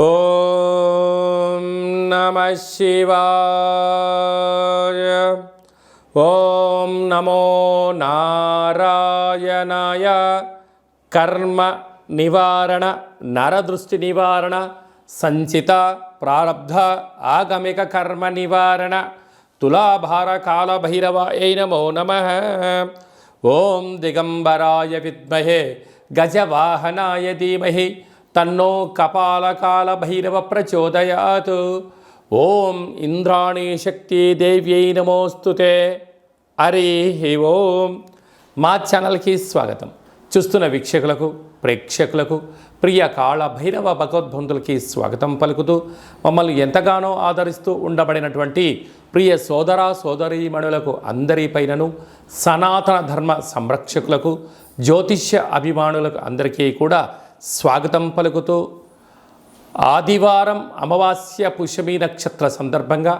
ఓం నమః శివాయ. ఓం నమో నారాయణాయ. కర్మ నివారణ, నరదృష్టి నివారణ, సంచిత ప్రారబ్ధ ఆగమిక కర్మ నివారణ, తులాభార కాల భైరవాయ నమో నమః. ఓం దిగంబరాయ విద్మహే గజవాహనాయ ధీమహి తన్నో కపాలకాల భైరవ ప్రచోదయాత్. ఓం ఇంద్రాణీ శక్తి దేవ్యై నమోస్తుతే. హరి ఓం. మా ఛానల్కి స్వాగతం. చూస్తున్న వీక్షకులకు, ప్రేక్షకులకు, ప్రియ కాళ భైరవ భగవద్బంధులకి స్వాగతం పలుకుతూ, మమ్మల్ని ఎంతగానో ఆదరిస్తూ ఉండబడినటువంటి ప్రియ సోదర సోదరీమణులకు అందరిపైనను, సనాతన ధర్మ సంరక్షకులకు, జ్యోతిష్య అభిమానులకు అందరికీ కూడా స్వాగతం పలుకుతూ, ఆదివారం అమావాస్య పుష్యమి నక్షత్ర సందర్భంగా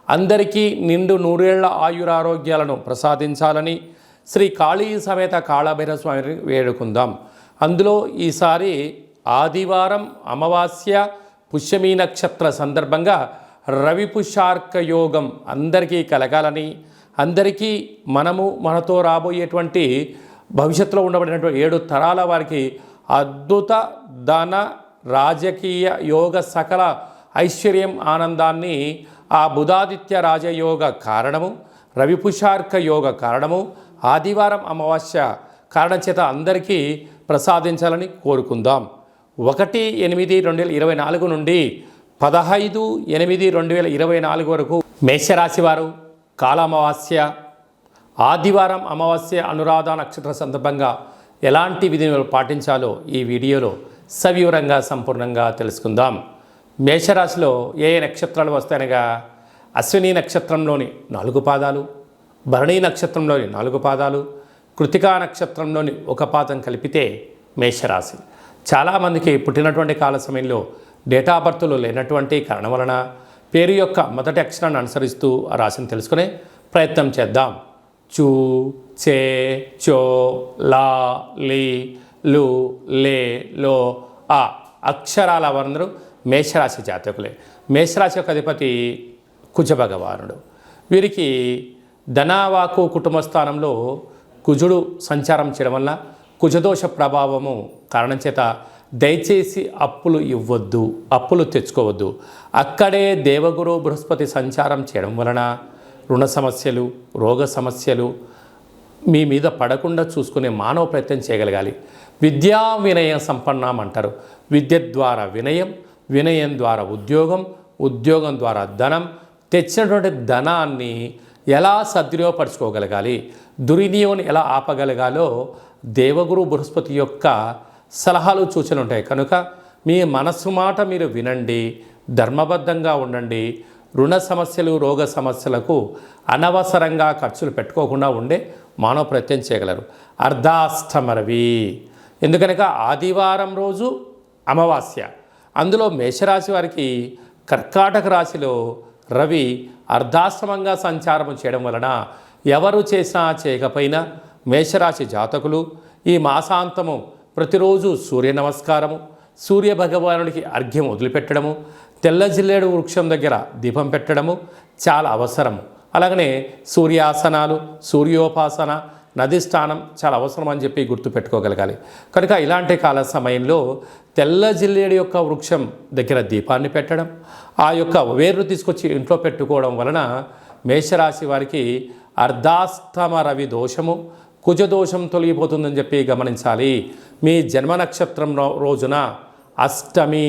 అందరికీ నిండు నూరేళ్ల ఆయురారోగ్యాలను ప్రసాదించాలని శ్రీ కాళీ సమేత కాళభైరవ స్వామిని వేడుకుందాం. అందులో ఈసారి ఆదివారం అమావాస్య పుష్యమి నక్షత్ర సందర్భంగా రవి పుష్యార్క యోగం అందరికీ కలగాలని, అందరికీ మనతో రాబోయేటువంటి భవిష్యత్తులో ఉండబడినటువంటి 7 తరాల వారికి అద్భుత ధన రాజకీయ యోగ సకల ఐశ్వర్యం ఆనందాన్ని ఆ బుధాదిత్య రాజయోగ కారణము, రవిపుషార్క యోగ కారణము, ఆదివారం అమావాస్య కారణం చేత అందరికీ ప్రసాదించాలని కోరుకుందాం. 1/8/2024 నుండి 15/8/2024 వరకు మేషరాశి వారు కాలామావాస్య ఆదివారం అమావాస్య అనురాధ నక్షత్ర సందర్భంగా ఎలాంటి విధులు పాటించాలో ఈ వీడియోలో సవివరంగా సంపూర్ణంగా తెలుసుకుందాం. మేషరాశిలో ఏ నక్షత్రాలు వస్తాయనగా అశ్విని నక్షత్రంలోని 4 పాదాలు, భరణీ నక్షత్రంలోని 4 పాదాలు, కృతికా నక్షత్రంలోని 1 పాదం కలిపితే మేషరాశి. చాలామందికి పుట్టినటువంటి కాల సమయంలో డేటా బర్త్లు లేనటువంటి కారణం వలన పేరు యొక్క మొదటి అక్షరాన్ని అనుసరిస్తూ ఆ రాశిని తెలుసుకునే ప్రయత్నం చేద్దాం. చూ, చే, చో, లా, లి, లు, లే, లో, ఆ అక్షరాల వారందరూ మేషరాశి జాతకులే. మేషరాశి యొక్క అధిపతి కుజ భగవానుడు. వీరికి ధనావాకు కుటుంబ స్థానంలో కుజుడు సంచారం చేయడం వల్ల కుజదోష ప్రభావము కారణం చేత దయచేసి అప్పులు ఇవ్వద్దు, అప్పులు తెచ్చుకోవద్దు. అక్కడే దేవగురు బృహస్పతి సంచారం చేయడం వలన రుణ సమస్యలు, రోగ సమస్యలు మీ మీద పడకుండా చూసుకునే మానవ ప్రయత్నం చేయగలగాలి. విద్యా వినయ సంపన్నం అంటారు. విద్య ద్వారా వినయం, వినయం ద్వారా ఉద్యోగం, ఉద్యోగం ద్వారా ధనం, తెచ్చినటువంటి ధనాన్ని ఎలా సద్వినియోగపరచుకోగలగాలి, దుర్వినియోగం ఎలా ఆపగలగాలో దేవగురు బృహస్పతి యొక్క సలహాలు సూచనలు ఉంటాయి. కనుక మీ మనస్సు మాట మీరు వినండి, ధర్మబద్ధంగా ఉండండి. రుణ సమస్యలు, రోగ సమస్యలకు అనవసరంగా ఖర్చులు పెట్టుకోకుండా ఉండే మానవ ప్రయత్నం చేయగలరు. అర్ధాష్టమరవి ఎందుకనగా ఆదివారం రోజు అమావాస్య, అందులో మేషరాశి వారికి కర్కాటక రాశిలో రవి అర్ధాష్టమంగా సంచారం చేయడం వలన ఎవరు చేసినా చేయకపోయినా మేషరాశి జాతకులు ఈ మాసాంతము ప్రతిరోజు సూర్య నమస్కారము, సూర్య భగవానుడికి అర్ఘ్యం వదిలిపెట్టడము, తెల్ల జిల్లేడు వృక్షం దగ్గర దీపం పెట్టడము చాలా అవసరం. అలాగనే సూర్యాసనాలు, సూర్యోపాసన, నది స్నానం చాలా అవసరం అని చెప్పి గుర్తుపెట్టుకోగలగాలి. కనుక ఇలాంటి కాల సమయంలో తెల్ల జిల్లేడు యొక్క వృక్షం దగ్గర దీపాన్ని పెట్టడం, ఆ యొక్క వేర్లు తీసుకొచ్చి ఇంట్లో పెట్టుకోవడం వలన మేషరాశి వారికి అర్ధాస్తమ రవి దోషము, కుజదోషం తొలగిపోతుందని చెప్పి గమనించాలి. మీ జన్మ నక్షత్రం రోజున అష్టమి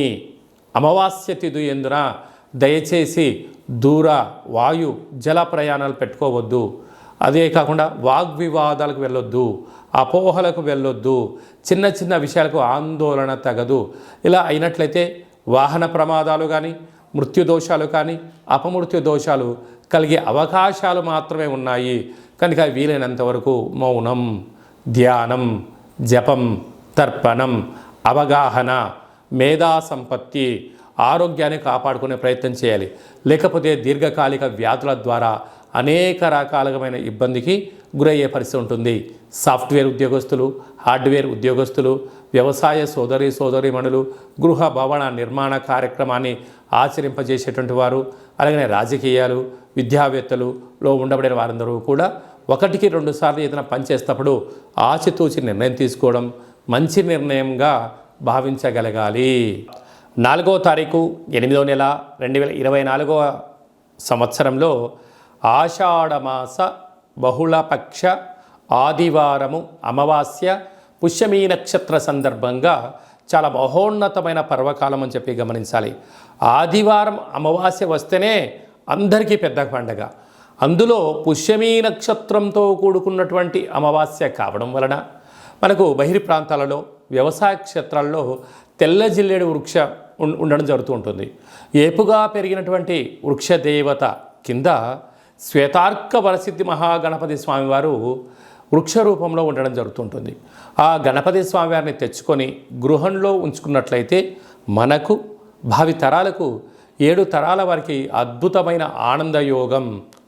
అమావాస్య తిథి ఎందున దయచేసి దూర వాయు జల ప్రయాణాలు పెట్టుకోవద్దు. అదే కాకుండా వాగ్వివాదాలకు వెళ్ళొద్దు, అపోహలకు వెళ్ళొద్దు, చిన్న చిన్న విషయాలకు ఆందోళన తగదు. ఇలా అయినట్లయితే వాహన ప్రమాదాలు కానీ, మృత్యుదోషాలు కానీ, అపమృత్యు దోషాలు కలిగే అవకాశాలు మాత్రమే ఉన్నాయి. కనుక వీలైనంత వరకు మౌనం, ధ్యానం, జపం, తర్పణం, అవగాహన, మేధా సంపత్తి, ఆరోగ్యాన్ని కాపాడుకునే ప్రయత్నం చేయాలి. లేకపోతే దీర్ఘకాలిక వ్యాధుల ద్వారా అనేక రకాలమైన ఇబ్బందికి గురయ్యే పరిస్థితి ఉంటుంది. సాఫ్ట్వేర్ ఉద్యోగస్తులు, హార్డ్వేర్ ఉద్యోగస్తులు, వ్యవసాయ సోదరీమణులు గృహ భవన నిర్మాణ కార్యక్రమాన్ని ఆచరింపజేసేటువంటి వారు, అలాగనే రాజకీయాలు, విద్యావేత్తలులో ఉండబడిన వారందరూ కూడా 1-2 సార్లు ఏదైనా పని చేసేటప్పుడు ఆచితూచి నిర్ణయం తీసుకోవడం మంచి నిర్ణయంగా భావించగలగాలి. 4వ తారీఖు 8వ నెల 2024వ సంవత్సరంలో ఆషాఢమాస బహుళపక్ష ఆదివారము అమావాస్య పుష్యమీ నక్షత్ర సందర్భంగా చాలా మహోన్నతమైన పర్వకాలం అని చెప్పి గమనించాలి. ఆదివారం అమావాస్య వస్తేనే అందరికీ పెద్ద పండగ. అందులో పుష్యమీ నక్షత్రంతో కూడుకున్నటువంటి అమావాస్య కావడం వలన మనకు బహిరి ప్రాంతాలలో వ్యవసాయ క్షేత్రాల్లో తెల్ల జిల్లేడు వృక్ష ఉండడం జరుగుతూ ఉంటుంది. ఏపుగా పెరిగినటువంటి వృక్ష దేవత కింద శ్వేతార్క వరసిద్ధి మహాగణపతి స్వామివారు వృక్ష రూపంలో ఉండడం జరుగుతుంటుంది. ఆ గణపతి స్వామివారిని తెచ్చుకొని గృహంలో ఉంచుకున్నట్లయితే మనకు భావి తరాలకు 7 తరాల వారికి అద్భుతమైన ఆనందయోగం,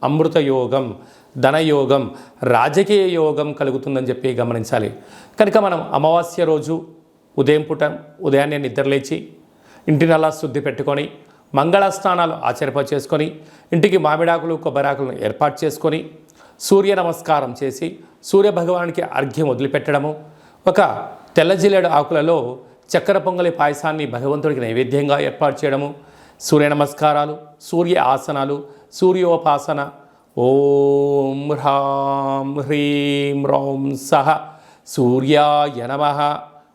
అమృత యోగం, ధనయోగం, రాజకీయ యోగం కలుగుతుందని చెప్పి గమనించాలి. కనుక మనం అమావాస్య రోజు ఉదయాన్నే నిద్రలేచి ఇంటినల్లా శుద్ధి పెట్టుకొని మంగళ స్నానాలు చేసుకొని ఇంటికి మామిడాకులు కొబ్బరాకులను ఏర్పాటు చేసుకొని సూర్య నమస్కారం చేసి సూర్య భగవానికి అర్ఘ్యం వదిలిపెట్టడము, ఒక తెల్ల జిల్లేడు ఆకులలో చక్కెర పొంగలి పాయసాన్ని భగవంతుడికి నైవేద్యంగా ఏర్పాటు చేయడము, సూర్య నమస్కారాలు, సూర్య ఆసనాలు, సూర్యోపాసన, ఓం హ్రాం హ్రీం రౌం సహ సూర్యాయ నమః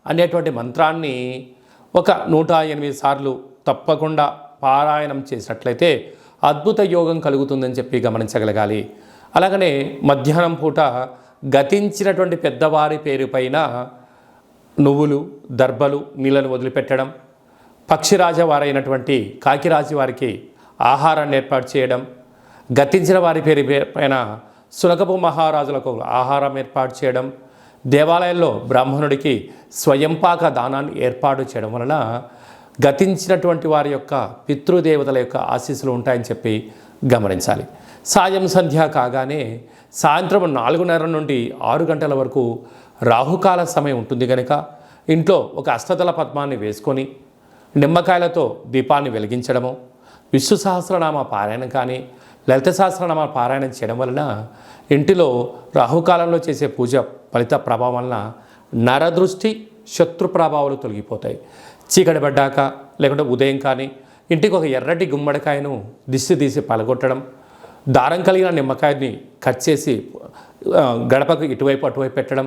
అనేటువంటి మంత్రాన్ని ఒక 108 సార్లు తప్పకుండా పారాయణం చేసినట్లయితే అద్భుత యోగం కలుగుతుందని చెప్పి గమనించగలగాలి. అలాగనే మధ్యాహ్నం పూట గతించినటువంటి పెద్దవారి పేరు పైన నువ్వులు, దర్భలు, నీళ్ళను వదిలిపెట్టడం, పక్షిరాజ వారైనటువంటి కాకిరాజు వారికి ఆహారాన్ని ఏర్పాటు చేయడం, గతించిన వారి పేరు పైన సునకపు మహారాజులకు ఆహారం ఏర్పాటు చేయడం, దేవాలయంలో బ్రాహ్మణుడికి స్వయంపాక దానాన్ని ఏర్పాటు చేయడం వలన గతించినటువంటి వారి యొక్క పితృదేవతల యొక్క ఆశీస్సులు ఉంటాయని చెప్పి గమనించాలి. సాయం సంధ్య కాగానే సాయంత్రం 4:30 నుండి 6 గంటల వరకు రాహుకాల సమయం ఉంటుంది కనుక ఇంట్లో ఒక అష్టదళ పద్మాన్ని వేసుకొని నిమ్మకాయలతో దీపాన్ని వెలిగించడము, విష్ణు సహస్రనామ పారాయణం కానీ లలిత సహస్రనామ పారాయణం చేయడం వలన ఇంటిలో రాహుకాలంలో చేసే పూజ ఫలిత ప్రభావం వలన నరదృష్టి, శత్రు ప్రభావాలు తొలగిపోతాయి. చీకటి పడ్డాక లేకుంటే ఉదయం కానీ ఇంటికి ఒక ఎర్రటి గుమ్మడికాయను దిష్టి తీసి పలగొట్టడం, దారం కలిగిన నిమ్మకాయని కట్ చేసి గడపకు ఇటువైపు అటువైపు పెట్టడం,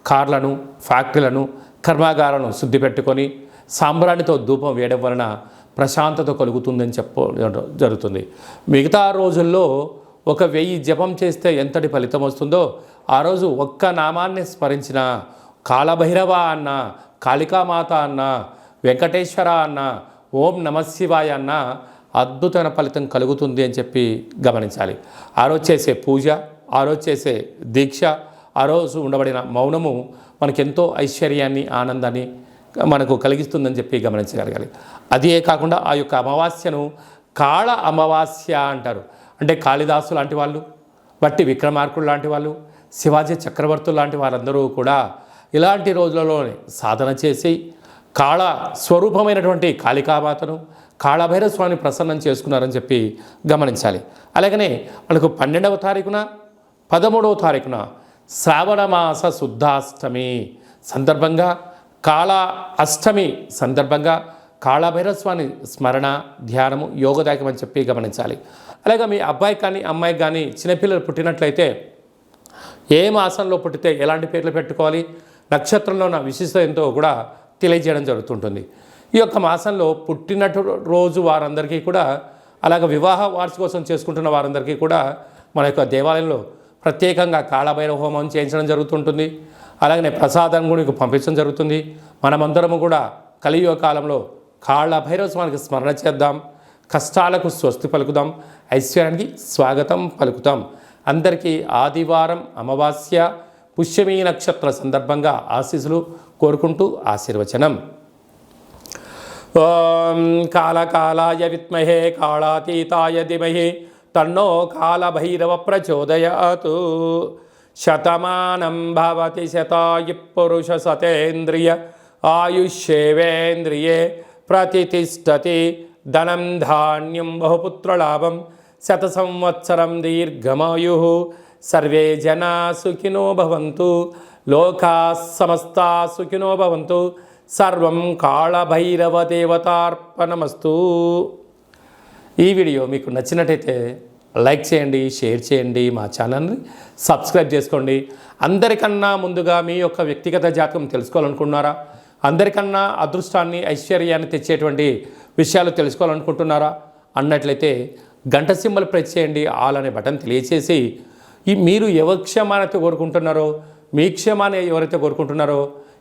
కార్లను, ఫ్యాక్టరీలను, కర్మాగారాలను శుద్ధి పెట్టుకొని సాంబ్రాణితో ధూపం వేయడం వలన ప్రశాంతత కలుగుతుందని జరుగుతుంది. మిగతా రోజుల్లో 1000 జపం చేస్తే ఎంతటి ఫలితం వస్తుందో ఆ రోజు ఒక్క నామాన్ని స్మరించిన కాళభైరవ అన్న, కాళికామాత అన్న, వెంకటేశ్వర అన్న, ఓం నమశివాయ అన్న అద్భుతమైన ఫలితం కలుగుతుంది అని చెప్పి గమనించాలి. ఆ రోజు చేసే పూజ, ఆ రోజు చేసే దీక్ష, ఆ రోజు ఉండబడిన మౌనము మనకెంతో ఐశ్వర్యాన్ని, ఆనందాన్ని మనకు కలిగిస్తుందని చెప్పి గమనించగలగాలి. అదే కాకుండా ఆ యొక్క అమావాస్యను కాళ అమావాస్య అంటారు. అంటే కాళిదాసు లాంటి వాళ్ళు, బట్టి విక్రమార్కుడు లాంటి వాళ్ళు, శివాజీ చక్రవర్తులు లాంటి వారందరూ కూడా ఇలాంటి రోజులలోనే సాధన చేసి కాళ స్వరూపమైనటువంటి కాళికామాతను, కాళభైరవ స్వామిని ప్రసన్నం చేసుకున్నారని చెప్పి గమనించాలి. అలాగనే మనకు 12వ తారీఖున 13వ తారీఖున శ్రావణమాస శుద్ధాష్టమి సందర్భంగా, కాళ అష్టమి సందర్భంగా కాళభైరవ స్వామి స్మరణ, ధ్యానము యోగదాయకం అని చెప్పి గమనించాలి. అలాగే మీ అబ్బాయికి కానీ అమ్మాయికి కానీ చిన్నపిల్లలు పుట్టినట్లయితే ఏ మాసంలో పుట్టితే ఎలాంటి పేర్లు పెట్టుకోవాలి, నక్షత్రంలో ఉన్న విశిష్టత ఎంతో కూడా తెలియజేయడం జరుగుతుంటుంది. ఈ యొక్క మాసంలో పుట్టినట్టు రోజు వారందరికీ కూడా, అలాగే వివాహ వార్షికోత్సవం చేసుకుంటున్న వారందరికీ కూడా మన యొక్క దేవాలయంలో ప్రత్యేకంగా కాళభైరవ హోమం చేయించడం జరుగుతుంటుంది. అలాగనే ప్రసాదం కూడా పంపించడం జరుగుతుంది. మనమందరము కూడా కలియుగ కాలంలో కాళభైరవ స్వామికి స్మరణ చేద్దాం, కష్టాలకు స్వస్తి పలుకుదాం, ఐశ్వర్యానికి స్వాగతం పలుకుతాం. అందరికీ ఆదివారం అమావాస్య పుష్యమీ నక్షత్ర సందర్భంగా ఆశీస్సులు కోరుకుంటూ ఆశీర్వచనం. ఓం కాళకాలాయ విద్మహే కాళాతీతాయ ధీమహి తన్నో కాళభైరవ ప్రచోదయాతు. శతమానం భవతి శతాయు పురుష సతేంద్రియ ఆయుష్యేవేంద్రియే ప్రతిష్టతి ధనం ధాన్యం బహుపుత్రలాభం శత సంవత్సరం దీర్ఘమాయు సర్వే జనా సుఖినో భవంతు లోకా సమస్తా సుఖినో భవంతు సర్వం కాళభైరవ దేవతార్పణమస్తు. ఈ వీడియో మీకు నచ్చినట్టయితే లైక్ చేయండి, షేర్ చేయండి, మా ఛానల్ని సబ్స్క్రైబ్ చేసుకోండి. అందరికన్నా ముందుగా మీ యొక్క వ్యక్తిగత జాతకం తెలుసుకోవాలనుకుంటున్నారా? అందరికన్నా అదృష్టాన్ని ఐశ్వర్యాన్ని తెచ్చేటువంటి విషయాలు తెలుసుకోవాలనుకుంటున్నారా అన్నట్లయితే గంట సింబల్ ప్రెస్ చేయండి, ఆల్ అనే బటన్ తెలియచేసి మీరు ఎవరి క్షేమాన్ని కోరుకుంటున్నారో, మీ క్షేమాన్ని ఎవరైతే కోరుకుంటున్నారో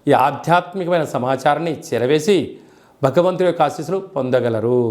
ఈ ఆధ్యాత్మికమైన సమాచారాన్ని చేరవేసి భగవంతుడి యొక్క ఆశీస్సులు పొందగలరు.